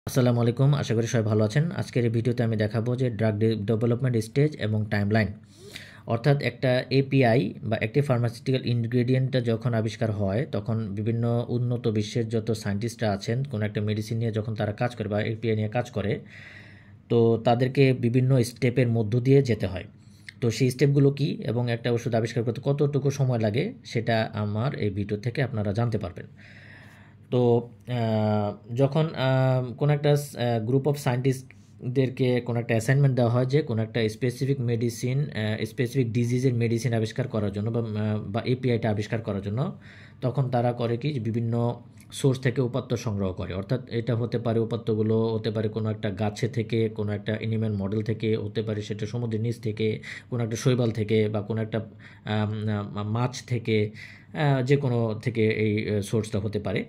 আসসালামু আলাইকুম, আশা করি সবাই ভালো আছেন। আজকের এই ভিডিওতে আমি দেখাবো যে ড্রাগ ডেভেলপমেন্ট স্টেজ এবং টাইমলাইন। অর্থাৎ একটা এপিআই বা একটি ফার্মাসিউটিক্যাল ইনগ্রেডিয়েন্টটা যখন আবিষ্কার হয় তখন বিভিন্ন উন্নত বিশ্বের যত সায়েন্টিস্টরা আছেন কোনো একটা মেডিসিন নিয়ে যখন তারা কাজ করে বা এপিআই নিয়ে কাজ করে, তো তাদেরকে বিভিন্ন স্টেপের মধ্য দিয়ে যেতে হয়। তো সেই স্টেপগুলো কী এবং একটা ওষুধ আবিষ্কার করতে কতটুকু সময় লাগে সেটা আমার এই ভিডিও থেকে আপনারা জানতে পারবেন। তো যখন কোনো একটা গ্রুপ অফ সায়েন্টিস্টদেরকে কোনো একটা অ্যাসাইনমেন্ট দেওয়া হয় যে কোনো একটা স্পেসিফিক মেডিসিন, স্পেসিফিক ডিজিজের মেডিসিন আবিষ্কার করার জন্য বা এপিআইটা আবিষ্কার করার জন্য, তখন তারা করে কি বিভিন্ন সোর্স থেকে উপাত্ত সংগ্রহ করে। অর্থাৎ এটা হতে পারে, উপাত্তগুলো হতে পারে কোনো একটা গাছে থেকে, কোনো একটা এনিম্যাল মডেল থেকে, হতে পারে সেটা সমুদ্রের নিচ থেকে, কোনো একটা শৈবাল থেকে, বা কোনো একটা মাছ থেকে, যে কোনো থেকে এই সোর্সটা হতে পারে।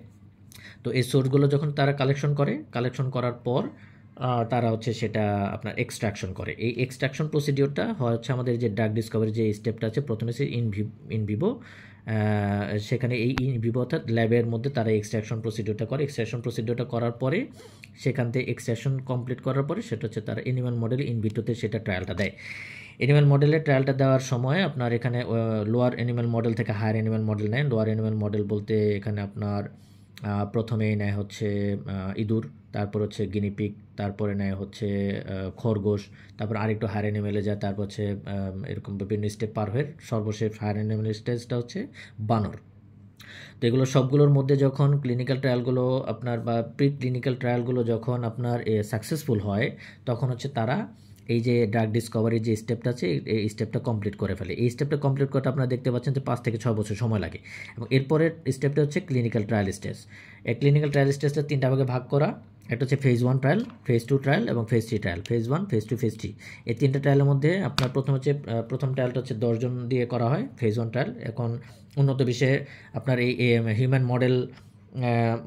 তো এই সোর্সগুলো যখন তারা কালেকশন করার পর তারা হচ্ছে সেটা আপনার এক্সট্রাকশন করে। এই এক্সট্রাকশন প্রসিডিওরটা হচ্ছে আমাদের যে ড্রাগ ডিসকভারি যে স্টেপটা আছে, প্রথমে সে ইন ভিভো, সেখানে এই ইন ভিভো অর্থাৎ ল্যাবের মধ্যে তারা এক্সট্রাকশন প্রসিডিওরটা করে। এক্সট্রাকশন প্রসিডিওরটা করার পরে সেখান থেকে এক্সট্রাকশন কমপ্লিট করার পরে সেটা হচ্ছে তারা এনিম্যাল মডেল ইন ভিট্রোতে সেটা ট্রায়ালটা দেয়। এনিম্যাল মডেলের ট্রায়ালটা দেওয়ার সময় আপনার এখানে লোয়ার এনিম্যাল মডেল থেকে হায়ার এনিম্যাল মডেল নেয়। লোয়ার এনিম্যাল মডেল বলতে এখানে আপনার প্রথমেই নেয় হচ্ছে ইঁদুর, তারপর হচ্ছে গিনিপিগ, তারপরে নেয় হচ্ছে খরগোশ, তারপর আরেকটু হায়ার অ্যানিমেলে যায়, তারপর হচ্ছে এরকম বিভিন্ন স্টেপ পার হয়ে সর্বশেষ হায়ার অ্যানিমেল স্টেজটা হচ্ছে বানর। তো এগুলো সবগুলোর মধ্যে যখন ক্লিনিক্যাল ট্রায়ালগুলো আপনার বা প্রি ক্লিনিক্যাল ট্রায়ালগুলো যখন আপনার সাকসেসফুল হয়, তখন হচ্ছে তারা এই যে ড্রাগ ডিসকভারির যে স্টেপটা আছে এই স্টেপটা কমপ্লিট করে ফেলে। এই স্টেপটা কমপ্লিট করতে আপনারা দেখতে পাচ্ছেন যে 5 থেকে 6 বছর সময় লাগে। এবং এরপরের স্টেপটা হচ্ছে ক্লিনিক্যাল ট্রায়াল স্টেজ। এই ক্লিনিক্যাল ট্রায়াল স্টেজটা 3টা ভাগে ভাগ করা। একটা হচ্ছে ফেজ 1 ট্রায়াল, ফেজ 2 ট্রায়াল এবং phase 3 trial. Phase 1, phase 2, phase 3, এই 3টা ট্রায়ালের মধ্যে আপনার প্রথম ট্রায়ালটা হচ্ছে 10 জন দিয়ে করা হয়, ফেজ 1 ট্রায়াল। এখন উন্নত বিশ্বে আপনার এই হিউম্যান মডেল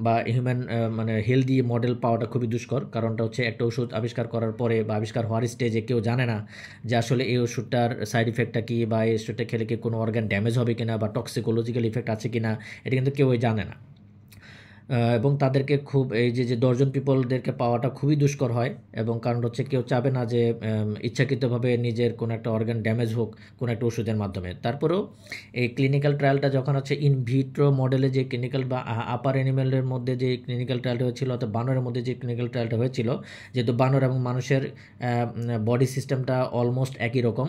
বা হিউম্যান মানে হেলদি মডেল পাওয়াটা খুবই দুষ্কর। কারণটা হচ্ছে একটা ওষুধ আবিষ্কার করার পরে বা আবিষ্কার হওয়ার স্টেজে কেউ জানে না যে আসলে এই ওষুধটার সাইড ইফেক্টটা কী, বা এই ওষুধটা খেলে কি কোনো অর্গান ড্যামেজ হবে কিনা বা টক্সিকোলজিক্যাল ইফেক্ট আছে কিনা, এটা কিন্তু কেউই জানে না। এবং তাদেরকে খুব এই যে 10 জন পিপলদেরকে পাওয়াটা খুবই দুষ্কর হয়। এবং কারণ হচ্ছে কেউ চাবে না যে ইচ্ছাকৃতভাবে নিজের কোনো একটা অর্গান ড্যামেজ হোক কোনো একটা ওষুধের মাধ্যমে। তারপরেও এই ক্লিনিক্যাল ট্রায়ালটা যখন হচ্ছে ইন ভিট্রো মডেলে যে ক্লিনিক্যাল বা আপার অ্যানিমেলের মধ্যে যে ক্লিনিক্যাল ট্রায়ালটা হয়েছিল, অর্থাৎ বানরের মধ্যে যে ক্লিনিক্যাল ট্রায়ালটা হয়েছিল, যেহেতু বানর এবং মানুষের বডি সিস্টেমটা অলমোস্ট একই রকম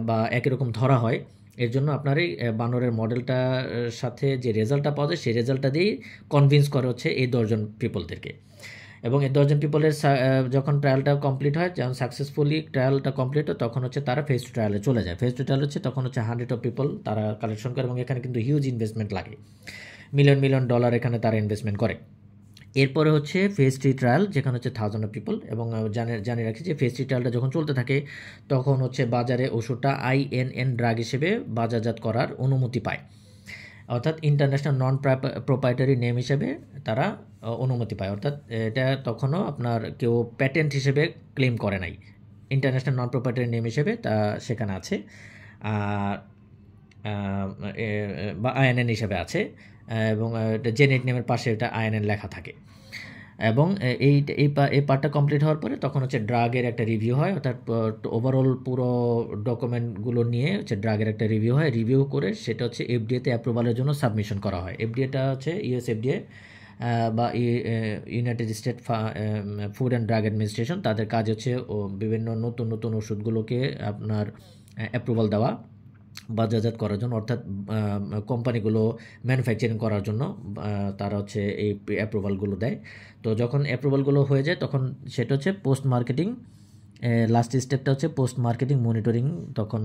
বা একই রকম ধরা হয়, এর জন্য আপনার এই বানরের মডেলটার সাথে যে রেজাল্টটা পাওয়া যায় সেই রেজাল্টটা দিয়েই কনভিন্স করে হচ্ছে এই 10 জন পিপলদেরকে। এবং এই 10 জন পিপলের যখন ট্রায়ালটা কমপ্লিট হয়, যখন সাকসেসফুলি ট্রায়ালটা কমপ্লিট হয়, তখন হচ্ছে তারা ফেজ 2 ট্রায়ালে চলে যায়। ফেজ 2 ট্রায়াল হচ্ছে তখন হচ্ছে 100 অফ পিপল তারা কালেকশন করে, এবং এখানে কিন্তু হিউজ ইনভেস্টমেন্ট লাগে, মিলিয়ন ডলার এখানে তারা ইনভেস্টমেন্ট করে। এরপরে হচ্ছে ফেজ 3 ট্রায়াল, যেখানে হচ্ছে 1000 অফ পিপল। এবং জানিয়ে রাখি যে ফেজ 3 ট্রায়ালটা যখন চলতে থাকে তখন হচ্ছে বাজারে ওষুধটা আইএনএন ড্রাগ হিসেবে বাজারজাত করার অনুমতি পায়, অর্থাৎ ইন্টারন্যাশনাল নন প্রোপ্রাইটারি নেম হিসেবে তারা অনুমতি পায়। অর্থাৎ এটা তখনও আপনার কেউ প্যাটেন্ট হিসেবে ক্লেম করে নাই, ইন্টারন্যাশনাল নন প্রোপ্রাইটারি নেম হিসেবে তা সেখানে আছে, আর বা আইএনএন হিসেবে আছে। এবং জেনেট নেমের পাশে এটা আইএনএন লেখা থাকে। এবং এই পার্টটা কমপ্লিট হওয়ার পরে তখন হচ্ছে ড্রাগের একটা রিভিউ হয়, অর্থাৎ ওভারঅল পুরো ডকুমেন্টগুলো নিয়ে হচ্ছে ড্রাগের একটা রিভিউ হয়। রিভিউ করে সেটা হচ্ছে এফডিএতে অ্যাপ্রুভালের জন্য সাবমিশন করা হয়। এফডিএটা হচ্ছে ইউএস এফডিএ বা United state food and drug administration. তাদের কাজ হচ্ছে বিভিন্ন নতুন ওষুধগুলোকে আপনার অ্যাপ্রুভাল দেওয়া, বাজারজাত করার জন্য, অর্থাৎ কোম্পানিগুলো ম্যানুফ্যাকচারিং করার জন্য তারা হচ্ছে এই অ্যাপ্রুভালগুলো দেয়। তো যখন অ্যাপ্রুভালগুলো হয়ে যায় তখন সেটা হচ্ছে পোস্ট মার্কেটিং, লাস্ট স্টেপটা হচ্ছে পোস্ট মার্কেটিং মনিটরিং তখন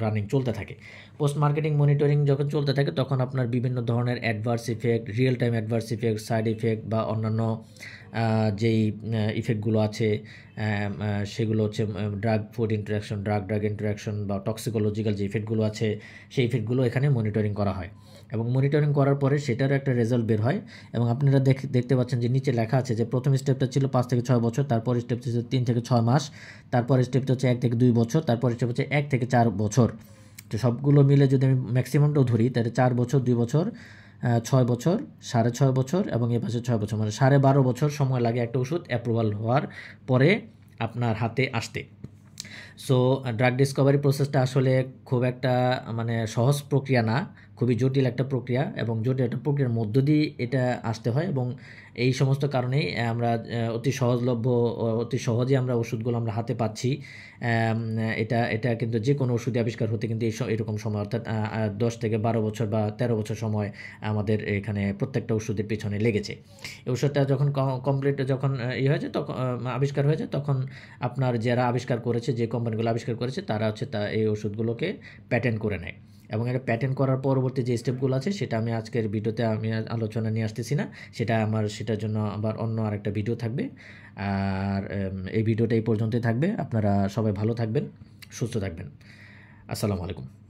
রানিং চলতে থাকে। পোস্ট মার্কেটিং মনিটরিং যখন চলতে থাকে তখন আপনার বিভিন্ন ধরনের adverse effect, real time adverse effect, side effect বা অন্যান্য যেই ইফেক্টগুলো আছে সেগুলো হচ্ছে drug food interaction, drug interaction বা টক্সিকোলজিক্যাল যে ইফেক্টগুলো আছে সেই ইফেক্টগুলো এখানে মনিটরিং করা হয়। এবং মনিটরিং করার পরে সেটারও একটা রেজাল্ট বের হয়। এবং আপনারা দেখতে পাচ্ছেন যে নিচে লেখা আছে যে প্রথম স্টেপটা ছিল 5 থেকে 6 বছর, তারপর স্টেপটা ছিল 3 থেকে 6 মাস, তারপর স্টেপটা হচ্ছে 1 থেকে 2 বছর, তারপর স্টেপ হচ্ছে 1 থেকে 4 বছর। তো সবগুলো মিলে যদি আমি ম্যাক্সিমামটাও ধরি তাহলে 4 বছর, 2 বছর, 6 বছর, 6.5 বছর এবং এ পাশে 6 বছর, মানে 12.5 বছর সময় লাগে একটা ওষুধ অ্যাপ্রুভাল হওয়ার পরে আপনার হাতে আসতে। সো ড্রাগ ডিসকভারি প্রসেসটা আসলে খুব একটা মানে সহজ প্রক্রিয়া না, খুবই জটিল একটা প্রক্রিয়া এবং জটিল একটা প্রক্রিয়ার মধ্য দিয়ে এটা আসতে হয় এবং এই সমস্ত কারণেই আমরা অতি সহজলভ্য, অতি সহজে আমরা ওষুধগুলো আমরা হাতে পাচ্ছি। এটা এটা কিন্তু যে কোনো ওষুধই আবিষ্কার হতে কিন্তু এরকম সময়, অর্থাৎ 10 থেকে 12 বছর বা 13 বছর সময় আমাদের এখানে প্রত্যেকটা ওষুধের পিছনে লেগেছে। এই ওষুধটা যখন কমপ্লিট যখন হয়ে যায় তখন আবিষ্কার হয়ে যায়, তখন আপনার যারা আবিষ্কার করেছে, যে কোম্পানিগুলো আবিষ্কার করেছে তারা হচ্ছে এই ওষুধগুলোকে প্যাটেন্ট করে নেয় এবং এটা প্যাটেন্ট করার পরবর্তী যে স্টেপগুলো আছে সেটা আমি আজকের ভিডিওতে আমি আলোচনা নিয়ে আসতেছি না, সেটার জন্য আবার অন্য আরেকটা ভিডিও থাকবে। আর এই ভিডিওটা এই পর্যন্তই থাকবে। আপনারা সবাই ভালো থাকবেন, সুস্থ থাকবেন। আসসালামু আলাইকুম।